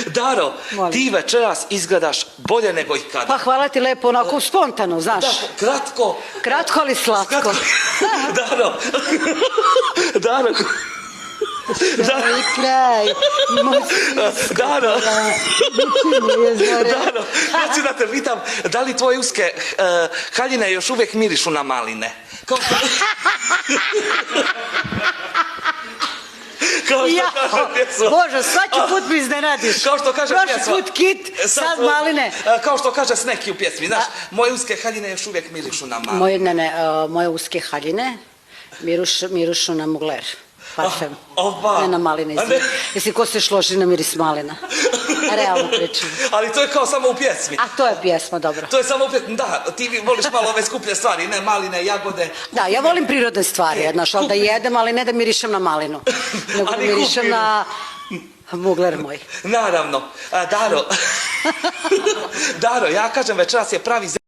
Daro, ti večeras izgledaš bolje nego ikada. Pa hvala ti lepo, onako spontano, znaš. Da, kratko. Kratko, ali slatko. Daro. Daro. I kraj. Daro. Daro, ja ću da te pitam, da li tvoje uske haljine još uvijek mirišu na maline? Kao što kaže pjesma. Bože, svaki put mi iznenadiš. Kao što kaže pjesma. Prošli put kit, sad maline. Kao što kaže Sneki u pjesmi, znaš, moje uske haljine još uvijek mirišu na maline. Moje uske haljine mirušu na mugler. Parfem. Opa. Ne na maline. Jesi ko se šloži na miris malina? Realno pričam. Ali to je kao samo u pjesmi. A to je pjesma, dobro. To je samo u pjesmi, da, ti voliš malo ove skuplje stvari, ne maline, jagode. Da, ja volim prirodne stvari, znaš, ali da jedem, ali ne da mirišem na malinu. Nego da mirišem na mugler moj. Naravno. Daro, ja kažem večeras je pravi